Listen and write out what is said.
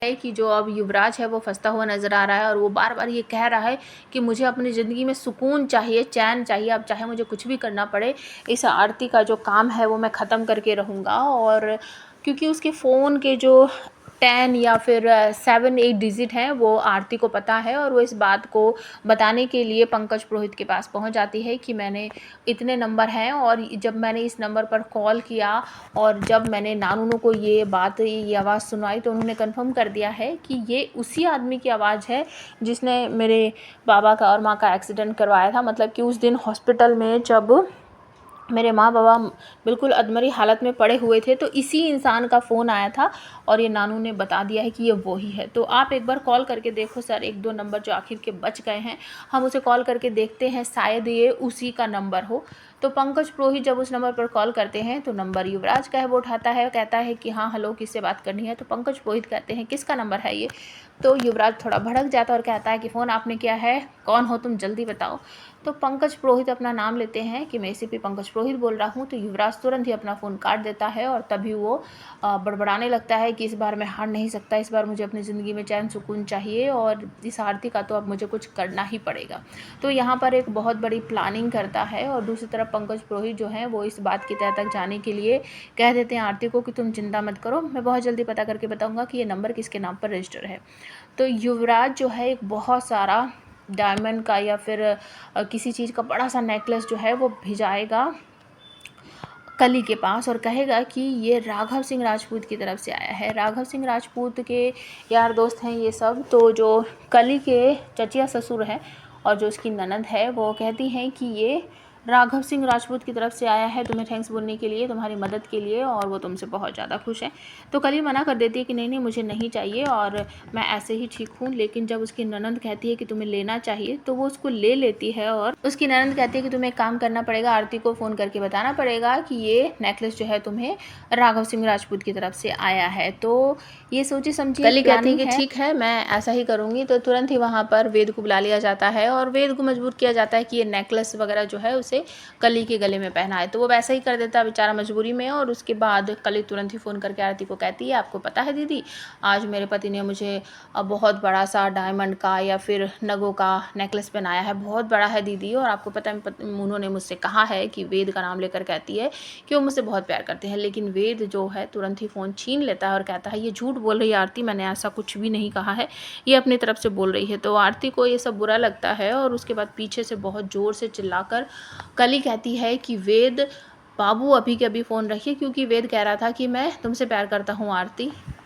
है कि जो अब युवराज है वो फंसता हुआ नज़र आ रहा है और वो बार बार ये कह रहा है कि मुझे अपनी ज़िंदगी में सुकून चाहिए, चैन चाहिए, अब चाहे मुझे कुछ भी करना पड़े, इस आरती का जो काम है वो मैं ख़त्म करके रहूँगा। और क्योंकि उसके फ़ोन के जो 10 या फिर 7-8 डिजिट हैं वो आरती को पता है और वो इस बात को बताने के लिए पंकज पुरोहित के पास पहुंच जाती है कि मैंने इतने नंबर हैं और जब मैंने इस नंबर पर कॉल किया और जब मैंने नानू को ये आवाज़ सुनाई तो उन्होंने कंफर्म कर दिया है कि ये उसी आदमी की आवाज़ है जिसने मेरे बाबा का और माँ का एक्सीडेंट करवाया था। मतलब कि उस दिन हॉस्पिटल में जब मेरे माँ बाबा बिल्कुल अधमरी हालत में पड़े हुए थे तो इसी इंसान का फ़ोन आया था और ये नानू ने बता दिया है कि ये वो ही है। तो आप एक बार कॉल करके देखो सर, 1-2 नंबर जो आखिर के बच गए हैं हम उसे कॉल करके देखते हैं, शायद ये उसी का नंबर हो। तो पंकज पुरोहित जब उस नंबर पर कॉल करते हैं तो नंबर युवराज का है, वो उठाता है, कहता है कि हाँ हेलो, किससे बात करनी है। तो पंकज पुरोहित कहते हैं किसका नंबर है ये। तो युवराज थोड़ा भड़क जाता है और कहता है कि फ़ोन आपने किया है, कौन हो तुम, जल्दी बताओ। तो पंकज पुरोहित अपना नाम लेते हैं कि मैं एसीपी पंकज पुरोहित बोल रहा हूँ। तो युवराज तुरंत ही अपना फ़ोन काट देता है और तभी वो बड़बड़ाने लगता है कि इस बार मैं हार नहीं सकता, इस बार मुझे अपनी ज़िंदगी में चैन सुकून चाहिए और इस आरती का तो अब मुझे कुछ करना ही पड़ेगा। तो यहाँ पर एक बहुत बड़ी प्लानिंग करता है और दूसरी तरफ पंकज पुरोहित जो हैं वो इस बात की तह तक जाने के लिए कह देते हैं आरती को कि तुम चिंता मत करो, मैं बहुत जल्दी पता करके बताऊँगा कि ये नंबर किसके नाम पर रजिस्टर है। तो युवराज जो है एक बहुत सारा डायमंड का या फिर किसी चीज़ का बड़ा सा नेकलेस जो है वो भिजाएगा कली के पास और कहेगा कि ये राघव सिंह राजपूत की तरफ से आया है। राघव सिंह राजपूत के यार दोस्त हैं ये सब। तो जो कली के चचिया ससुर हैं और जो उसकी ननद है वो कहती हैं कि ये राघव सिंह राजपूत की तरफ से आया है तुम्हें थैंक्स बोलने के लिए, तुम्हारी मदद के लिए, और वो तुमसे बहुत ज़्यादा खुश हैं। तो कली मना कर देती है कि नहीं नहीं मुझे नहीं चाहिए और मैं ऐसे ही ठीक हूँ। लेकिन जब उसकी ननद कहती है कि तुम्हें लेना चाहिए तो वो उसको ले लेती है और उसकी ननद कहती है कि तुम्हें एक काम करना पड़ेगा, आरती को फ़ोन करके बताना पड़ेगा कि ये नेकलेस जो है तुम्हें राघव सिंह राजपूत की तरफ से आया है। तो ये सोची समझी कली कहती है कि ठीक है मैं ऐसा ही करूँगी। तो तुरंत ही वहाँ पर वेद को बुला लिया जाता है और वेद को मजबूर किया जाता है कि ये नेकलेस वगैरह जो है उसे कली के गले में पहनाए। तो वो वैसा ही कर देता है बेचारा मजबूरी में। और उसके बाद कली तुरंत ही फ़ोन करके आरती को कहती है आपको पता है दीदी, आज मेरे पति ने मुझे बहुत बड़ा सा डायमंड का या फिर नगों का नेकलेस पहनाया है, बहुत बड़ा है दीदी। और आपको पता है उन्होंने मुझसे कहा है कि वेद का नाम लेकर कहती है कि वो मुझसे बहुत प्यार करते हैं। लेकिन वेद जो है तुरंत ही फ़ोन छीन लेता है और कहता है ये झूठ बोल रही है आरती, मैंने ऐसा कुछ भी नहीं कहा है, ये अपनी तरफ से बोल रही है। तो आरती को ये सब बुरा लगता है और उसके बाद पीछे से बहुत ज़ोर से चिल्लाकर कली कहती है कि वेद बाबू अभी के अभी फ़ोन रखिए, क्योंकि वेद कह रहा था कि मैं तुमसे प्यार करता हूँ आरती।